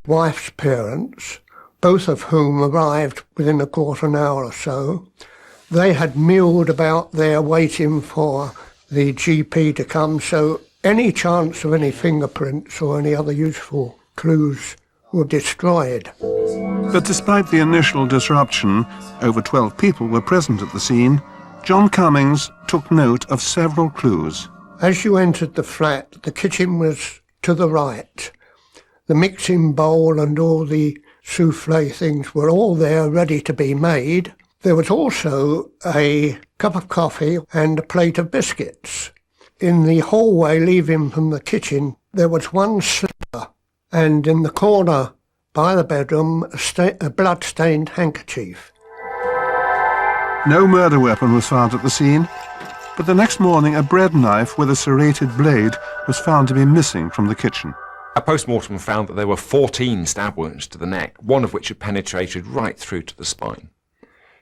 wife's parents, both of whom arrived within a quarter of an hour or so. They had milled about there waiting for the GP to come, so any chance of any fingerprints or any other useful clues were destroyed. But despite the initial disruption, over 12 people were present at the scene. John Cummings took note of several clues. As you entered the flat, the kitchen was to the right. The mixing bowl and all the soufflé things were all there ready to be made. There was also a cup of coffee and a plate of biscuits. In the hallway leaving from the kitchen, there was one slipper, and in the corner by the bedroom, a blood-stained handkerchief. No murder weapon was found at the scene, but the next morning a bread knife with a serrated blade was found to be missing from the kitchen. A post-mortem found that there were 14 stab wounds to the neck, one of which had penetrated right through to the spine.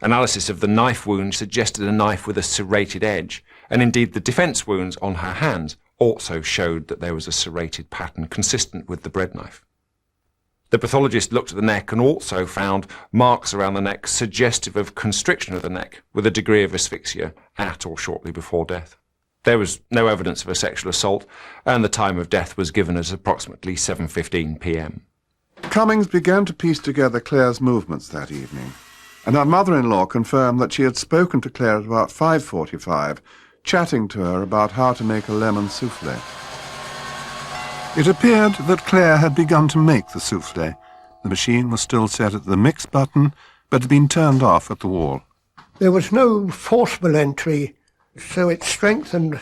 Analysis of the knife wound suggested a knife with a serrated edge, and indeed the defence wounds on her hands also showed that there was a serrated pattern consistent with the bread knife. The pathologist looked at the neck and also found marks around the neck suggestive of constriction of the neck with a degree of asphyxia at or shortly before death. There was no evidence of a sexual assault, and the time of death was given as approximately 7:15 p.m. Cummings began to piece together Claire's movements that evening, and her mother-in-law confirmed that she had spoken to Claire at about 5:45, chatting to her about how to make a lemon soufflé. It appeared that Claire had begun to make the soufflé. The machine was still set at the mix button, but had been turned off at the wall. There was no forcible entry, so it strengthened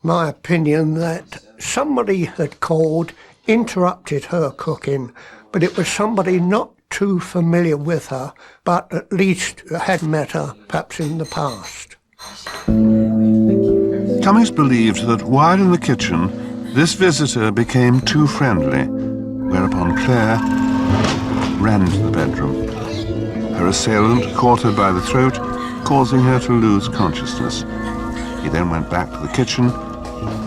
my opinion that somebody had called, interrupted her cooking, but it was somebody not too familiar with her, but at least had met her, perhaps in the past. Cummings believed that while in the kitchen, this visitor became too friendly, whereupon Claire ran into the bedroom. Her assailant caught her by the throat, causing her to lose consciousness. He then went back to the kitchen,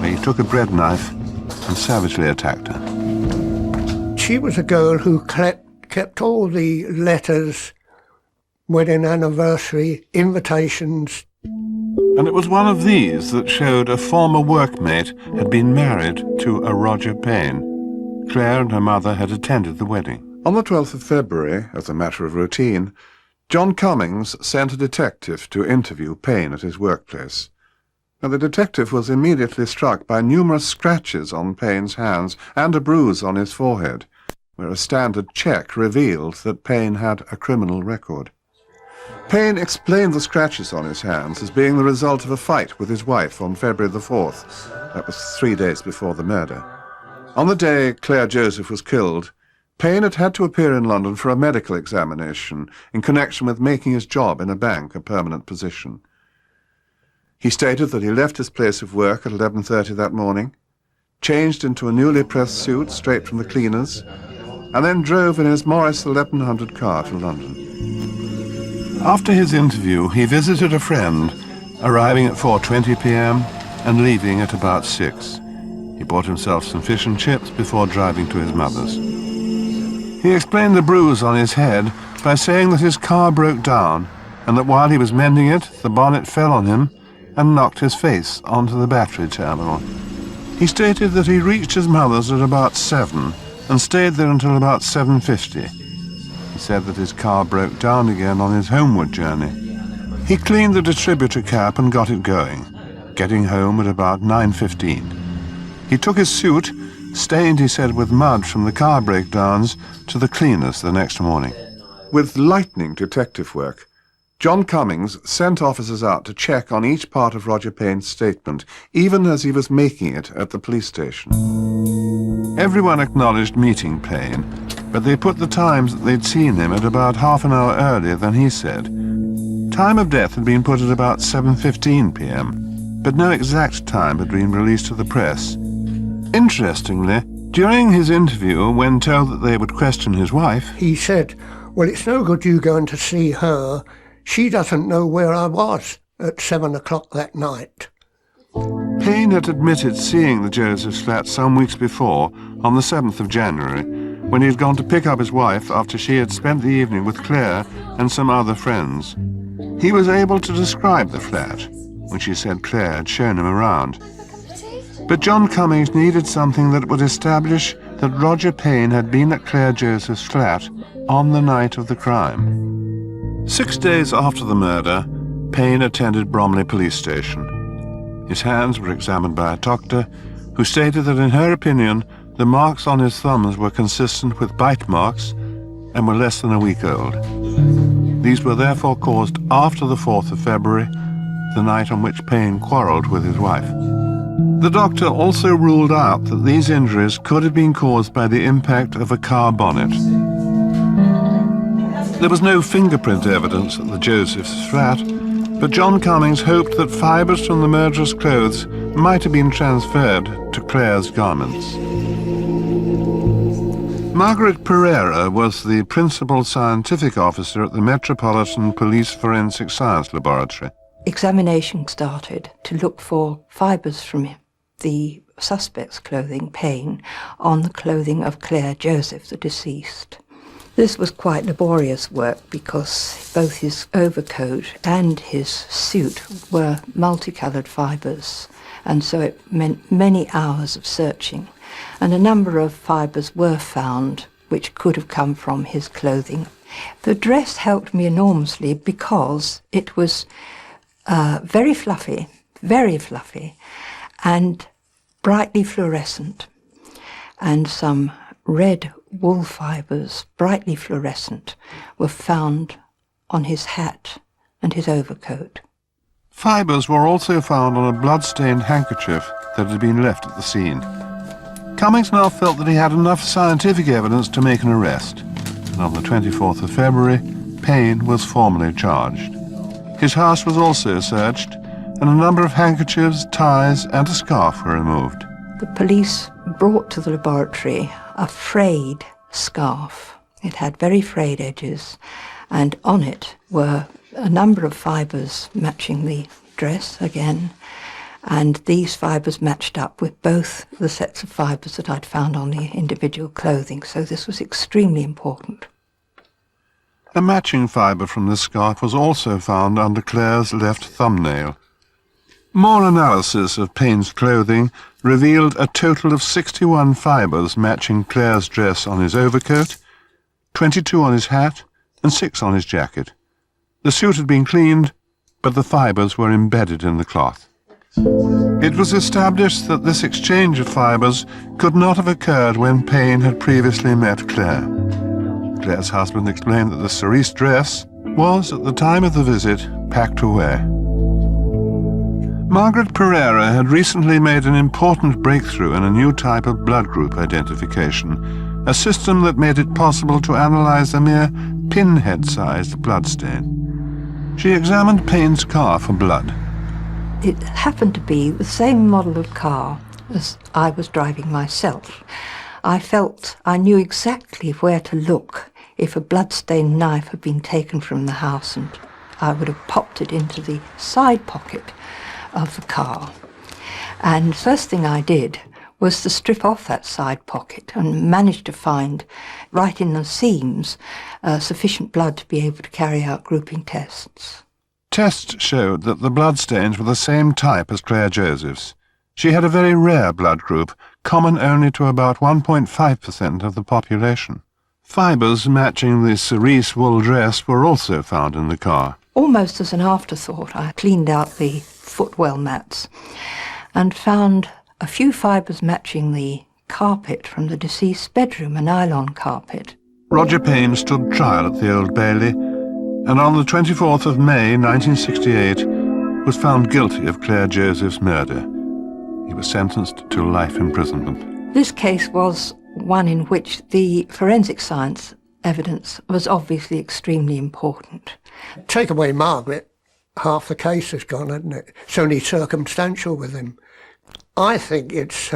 where he took a bread knife and savagely attacked her. She was a girl who kept all the letters, wedding anniversary, invitations. And it was one of these that showed a former workmate had been married to a Roger Payne. Claire and her mother had attended the wedding. On the 12th of February, as a matter of routine, John Cummings sent a detective to interview Payne at his workplace. Now, the detective was immediately struck by numerous scratches on Payne's hands and a bruise on his forehead, where a standard check revealed that Payne had a criminal record. Payne explained the scratches on his hands as being the result of a fight with his wife on February the 4th. That was 3 days before the murder. On the day Claire Joseph was killed, Payne had had to appear in London for a medical examination in connection with making his job in a bank a permanent position. He stated that he left his place of work at 11:30 that morning, changed into a newly pressed suit straight from the cleaners, and then drove in his Morris 1100 car to London. After his interview, he visited a friend, arriving at 4:20 p.m. and leaving at about 6. He bought himself some fish and chips before driving to his mother's. He explained the bruise on his head by saying that his car broke down and that while he was mending it, the bonnet fell on him and knocked his face onto the battery terminal. He stated that he reached his mother's at about 7 and stayed there until about 7:50. He said that his car broke down again on his homeward journey. He cleaned the distributor cap and got it going, getting home at about 9:15. He took his suit, stained, he said, with mud from the car breakdowns, to the cleaners the next morning. With lightning detective work, John Cummings sent officers out to check on each part of Roger Payne's statement, even as he was making it at the police station. Everyone acknowledged meeting Payne, but they put the times that they'd seen him at about half an hour earlier than he said. Time of death had been put at about 7:15 p.m., but no exact time had been released to the press. Interestingly, during his interview, when told that they would question his wife, he said, "Well, it's no good you going to see her. She doesn't know where I was at 7 o'clock that night." Payne had admitted seeing the Josephs flat some weeks before, on the 7th of January, when he had gone to pick up his wife after she had spent the evening with Claire and some other friends. He was able to describe the flat, which he said Claire had shown him around. But John Cummings needed something that would establish that Roger Payne had been at Claire Joseph's flat on the night of the crime. 6 days after the murder, Payne attended Bromley police station. His hands were examined by a doctor who stated that in her opinion the marks on his thumbs were consistent with bite marks and were less than a week old. These were therefore caused after the 4th of February, the night on which Payne quarrelled with his wife. The doctor also ruled out that these injuries could have been caused by the impact of a car bonnet. There was no fingerprint evidence at the Josephs' flat, but John Cummings hoped that fibres from the murderer's clothes might have been transferred to Claire's garments. Margaret Pereira was the principal scientific officer at the Metropolitan Police Forensic Science Laboratory. Examination started to look for fibres from the suspect's clothing, Payne, on the clothing of Claire Joseph, the deceased. This was quite laborious work because both his overcoat and his suit were multicoloured fibres, and so it meant many hours of searching. And a number of fibres were found which could have come from his clothing. The dress helped me enormously because it was very fluffy, and brightly fluorescent, and some red wool fibres, brightly fluorescent, were found on his hat and his overcoat. Fibres were also found on a blood-stained handkerchief that had been left at the scene. Cummings now felt that he had enough scientific evidence to make an arrest, and on the 24th of February, Payne was formally charged. His house was also searched, and a number of handkerchiefs, ties, and a scarf were removed. The police brought to the laboratory a frayed scarf. It had very frayed edges, and on it were a number of fibres matching the dress again, and these fibres matched up with both the sets of fibres that I'd found on the individual clothing, so this was extremely important. A matching fibre from this scarf was also found under Claire's left thumbnail. More analysis of Payne's clothing revealed a total of 61 fibres matching Claire's dress on his overcoat, 22 on his hat, and 6 on his jacket. The suit had been cleaned, but the fibres were embedded in the cloth. It was established that this exchange of fibres could not have occurred when Payne had previously met Claire. Claire's husband explained that the cerise dress was, at the time of the visit, packed away. Margaret Pereira had recently made an important breakthrough in a new type of blood group identification, a system that made it possible to analyze a mere pinhead-sized bloodstain. She examined Payne's car for blood. It happened to be the same model of car as I was driving myself. I felt I knew exactly where to look if a bloodstained knife had been taken from the house, and I would have popped it into the side pocket of the car. And first thing I did was to strip off that side pocket and managed to find, right in the seams, sufficient blood to be able to carry out grouping tests. Tests showed that the bloodstains were the same type as Claire Joseph's. She had a very rare blood group, common only to about 1.5% of the population. Fibres matching the cerise wool dress were also found in the car. Almost as an afterthought, I cleaned out the footwell mats and found a few fibres matching the carpet from the deceased's bedroom, a nylon carpet. Roger Payne stood trial at the Old Bailey, and on the 24th of May 1968 was found guilty of Claire Joseph's murder. He was sentenced to life imprisonment. This case was one in which the forensic science evidence was obviously extremely important. Take away Margaret, half the case is gone, isn't it? It's only circumstantial with him. I think it's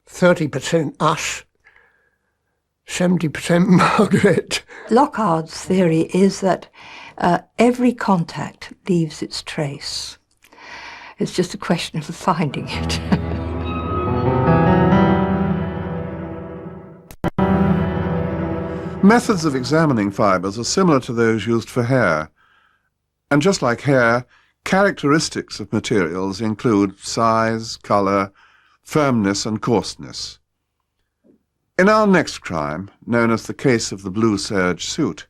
30% us, 70% Margaret. Lockhard's theory is that every contact leaves its trace. It's just a question of finding it. Methods of examining fibres are similar to those used for hair. And just like hair, characteristics of materials include size, colour, firmness and coarseness. In our next crime, known as the case of the blue serge suit,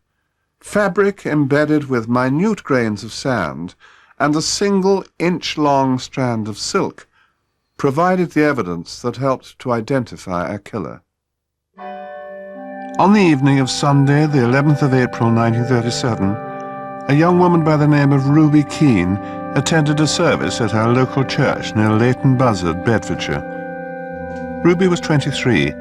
fabric embedded with minute grains of sand and a single inch-long strand of silk provided the evidence that helped to identify a killer. On the evening of Sunday, the 11th of April 1937, a young woman by the name of Ruby Keane attended a service at her local church near Leighton Buzzard, Bedfordshire. Ruby was 23.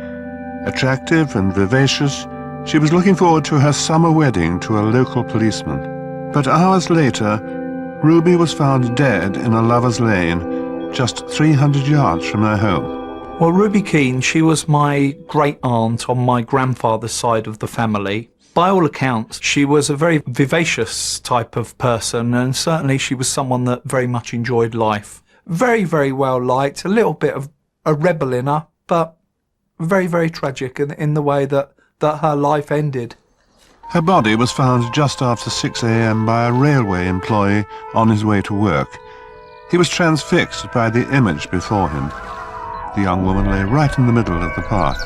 Attractive and vivacious, she was looking forward to her summer wedding to a local policeman. But hours later, Ruby was found dead in a lover's lane, just 300 yards from her home. Well, Ruby Keane, she was my great-aunt on my grandfather's side of the family. By all accounts, she was a very vivacious type of person, and certainly she was someone that very much enjoyed life. Very, very well liked, a little bit of a rebel in her, but very, very tragic in the way that her life ended. Her body was found just after 6 a.m. by a railway employee on his way to work. He was transfixed by the image before him. The young woman lay right in the middle of the path.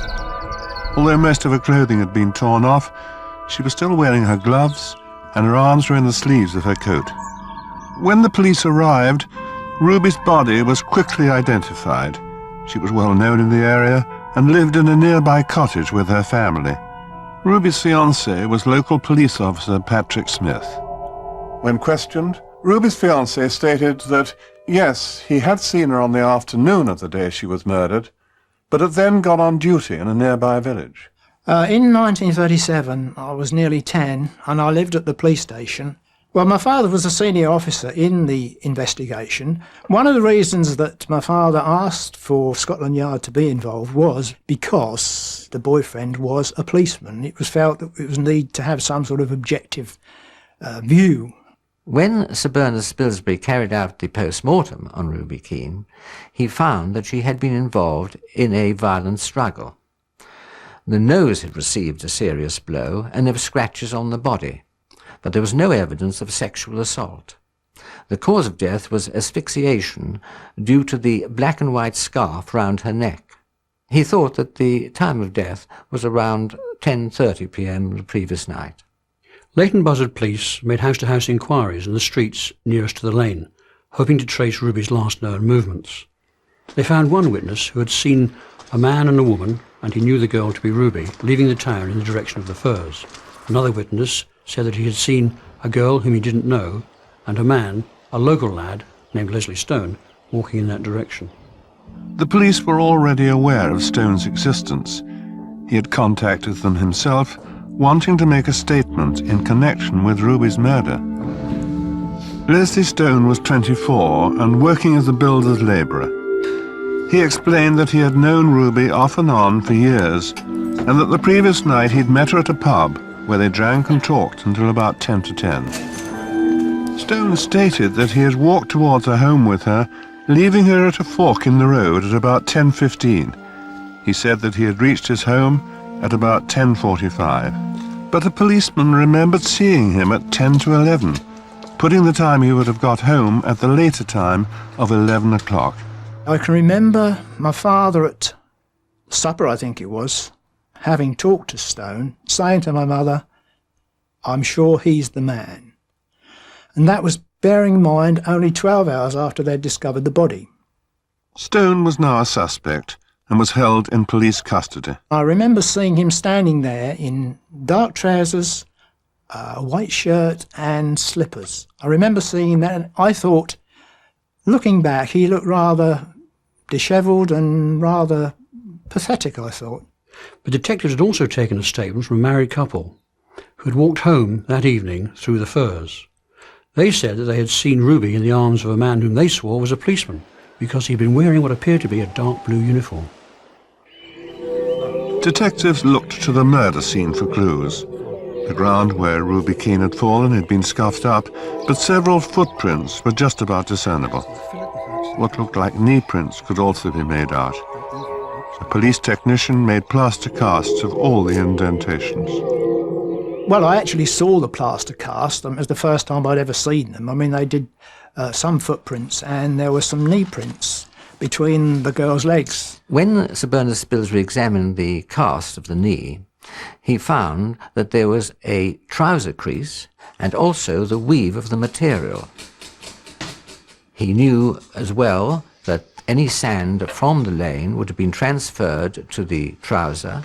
Although most of her clothing had been torn off, she was still wearing her gloves, and her arms were in the sleeves of her coat. When the police arrived, Ruby's body was quickly identified. She was well known in the area and lived in a nearby cottage with her family. Ruby's fiancé was local police officer Patrick Smith. When questioned, Ruby's fiancé stated that, yes, he had seen her on the afternoon of the day she was murdered, but had then gone on duty in a nearby village. In 1937, I was nearly 10, and I lived at the police station. Well, my father was a senior officer in the investigation. One of the reasons that my father asked for Scotland Yard to be involved was because the boyfriend was a policeman. It was felt that it was need to have some sort of objective view. When Sir Bernard Spilsbury carried out the post-mortem on Ruby Keane, he found that she had been involved in a violent struggle. The nose had received a serious blow, and there were scratches on the body, but there was no evidence of sexual assault. The cause of death was asphyxiation due to the black and white scarf round her neck. He thought that the time of death was around 10:30 p.m. the previous night. Leighton Buzzard police made house-to-house inquiries in the streets nearest to the lane, hoping to trace Ruby's last known movements. They found one witness who had seen a man and a woman, and he knew the girl to be Ruby, leaving the town in the direction of the Firs. Another witness said that he had seen a girl whom he didn't know, and a man, a local lad named Leslie Stone, walking in that direction. The police were already aware of Stone's existence. He had contacted them himself, wanting to make a statement in connection with Ruby's murder. Leslie Stone was 24 and working as a builder's labourer. He explained that he had known Ruby off and on for years, and that the previous night he'd met her at a pub where they drank and talked until about 10 to 10. Stone stated that he had walked towards her home with her, leaving her at a fork in the road at about 10:15. He said that he had reached his home at about 10:45. But a policeman remembered seeing him at 10 to 11, putting the time he would have got home at the later time of 11 o'clock. I can remember my father at supper, I think it was, having talked to Stone, saying to my mother, "I'm sure he's the man." And that was bearing in mind only 12 hours after they'd discovered the body. Stone was now a suspect and was held in police custody. I remember seeing him standing there in dark trousers, a white shirt and slippers. I remember seeing him there, and I thought, looking back, he looked rather dishevelled and rather pathetic, I thought. But detectives had also taken a statement from a married couple who had walked home that evening through the Firs. They said that they had seen Ruby in the arms of a man whom they swore was a policeman, because he'd been wearing what appeared to be a dark blue uniform. Detectives looked to the murder scene for clues. The ground where Ruby Keane had fallen had been scuffed up, but several footprints were just about discernible. What looked like knee prints could also be made out. A police technician made plaster casts of all the indentations. Well, I actually saw the plaster cast. It was the first time I'd ever seen them. I mean, they did some footprints, and there were some knee prints between the girl's legs. When Sir Bernard Spilsbury examined the cast of the knee, he found that there was a trouser crease and also the weave of the material. He knew as well that any sand from the lane would have been transferred to the trouser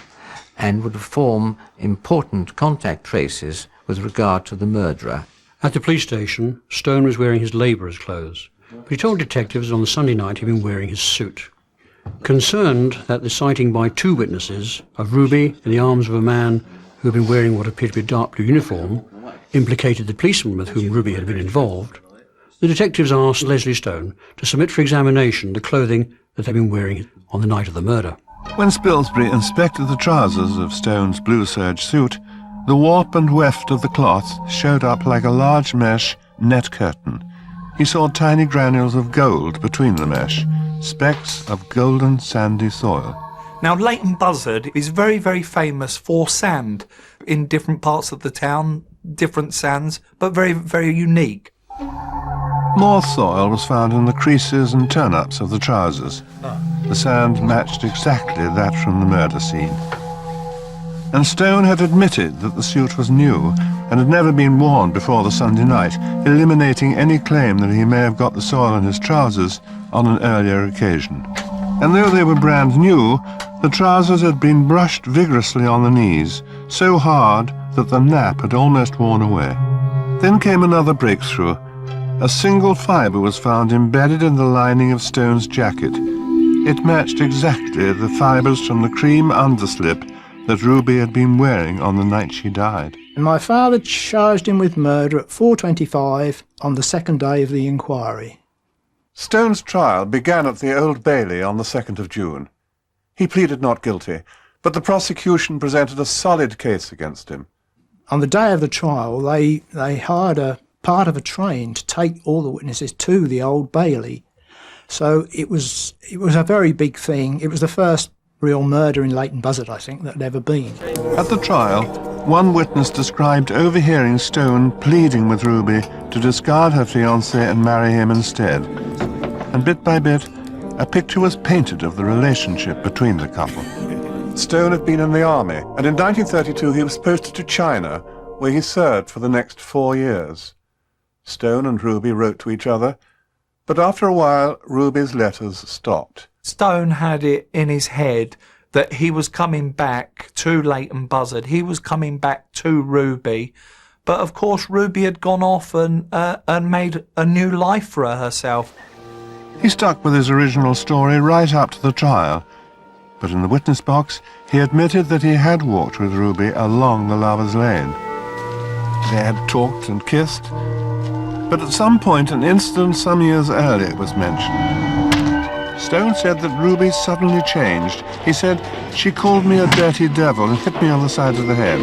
and would form important contact traces with regard to the murderer. At the police station, Stone was wearing his labourer's clothes, but he told detectives on the Sunday night he'd been wearing his suit. Concerned that the sighting by two witnesses of Ruby in the arms of a man who had been wearing what appeared to be a dark blue uniform implicated the policeman with whom Ruby had been involved, the detectives asked Leslie Stone to submit for examination the clothing that they'd been wearing on the night of the murder. When Spilsbury inspected the trousers of Stone's blue serge suit, the warp and weft of the cloth showed up like a large mesh net curtain. He saw tiny granules of gold between the mesh, specks of golden sandy soil. Now, Leighton Buzzard is very, very famous for sand in different parts of the town, different sands, but very, very unique. More soil was found in the creases and turn-ups of the trousers. The sand matched exactly that from the murder scene. And Stone had admitted that the suit was new and had never been worn before the Sunday night, eliminating any claim that he may have got the soil in his trousers on an earlier occasion. And though they were brand new, the trousers had been brushed vigorously on the knees, so hard that the nap had almost worn away. Then came another breakthrough. A single fibre was found embedded in the lining of Stone's jacket. It matched exactly the fibres from the cream underslip that Ruby had been wearing on the night she died. And my father charged him with murder at 4:25 on the second day of the inquiry. Stone's trial began at the Old Bailey on the 2nd of June. He pleaded not guilty, but the prosecution presented a solid case against him. On the day of the trial, they hired a part of a train to take all the witnesses to the Old Bailey. So it was a very big thing. It was the first real murder in Leighton Buzzard, I think, that had ever been. At the trial, one witness described overhearing Stone pleading with Ruby to discard her fiancé and marry him instead. And bit by bit, a picture was painted of the relationship between the couple. Stone had been in the army, and in 1932 he was posted to China, where he served for the next 4 years. Stone and Ruby wrote to each other, but after a while Ruby's letters stopped. Stone had it in his head that he was coming back to Leighton Buzzard. He was coming back to Ruby. But of course Ruby had gone off and made a new life for herself. He stuck with his original story right up to the trial, but in the witness box he admitted that he had walked with Ruby along the Lovers' Lane. They had talked and kissed, but at some point an incident some years earlier was mentioned. Stone said that Ruby suddenly changed. He said, "She called me a dirty devil and hit me on the side of the head.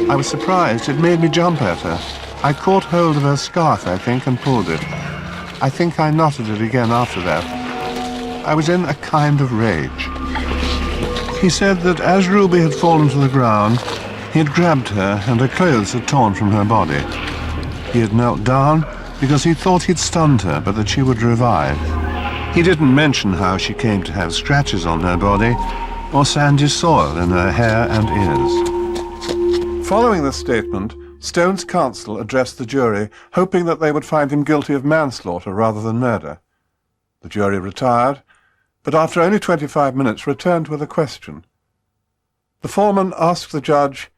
I was surprised. It made me jump at her. I caught hold of her scarf, I think, and pulled it. I think I knotted it again after that. I was in a kind of rage." He said that as Ruby had fallen to the ground, he had grabbed her and her clothes had torn from her body. He had knelt down because he thought he'd stunned her, but that she would revive. He didn't mention how she came to have scratches on her body or sandy soil in her hair and ears. Following this statement, Stone's counsel addressed the jury, hoping that they would find him guilty of manslaughter rather than murder. The jury retired, but after only 25 minutes returned with a question. The foreman asked the judge,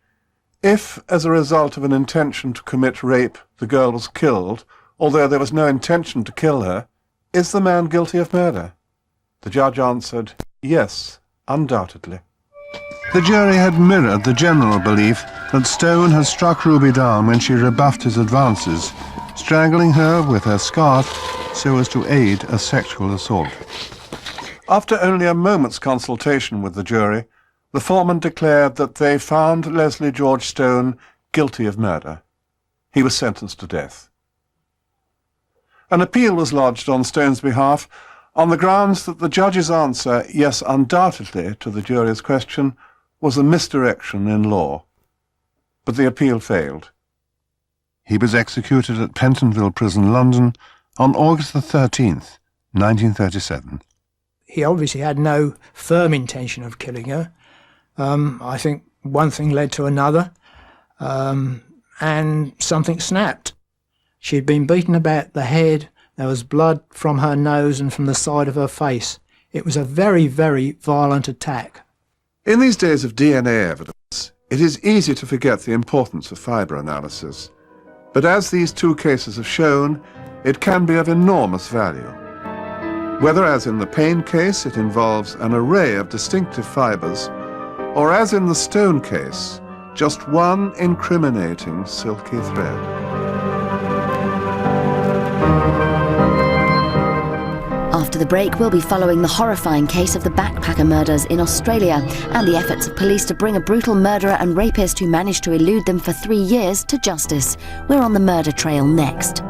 if, as a result of an intention to commit rape, the girl was killed, although there was no intention to kill her, is the man guilty of murder? The judge answered, yes, undoubtedly. The jury had mirrored the general belief that Stone had struck Ruby down when she rebuffed his advances, strangling her with her scarf so as to aid a sexual assault. After only a moment's consultation with the jury, the foreman declared that they found Leslie George Stone guilty of murder. He was sentenced to death. An appeal was lodged on Stone's behalf on the grounds that the judge's answer, yes, undoubtedly, to the jury's question, was a misdirection in law. but the appeal failed. He was executed at Pentonville Prison, London, on August the 13th, 1937. He obviously had no firm intention of killing her. I think one thing led to another, and something snapped. She'd been beaten about the head. There was blood from her nose and from the side of her face. It was a very, very violent attack. In these days of DNA evidence, it is easy to forget the importance of fibre analysis. But as these two cases have shown, it can be of enormous value. Whether, as in the Payne case, it involves an array of distinctive fibres, or as in the Stone case, just one incriminating silky thread. After the break, we'll be following the horrifying case of the backpacker murders in Australia and the efforts of police to bring a brutal murderer and rapist who managed to elude them for 3 years to justice. We're on the murder trail next.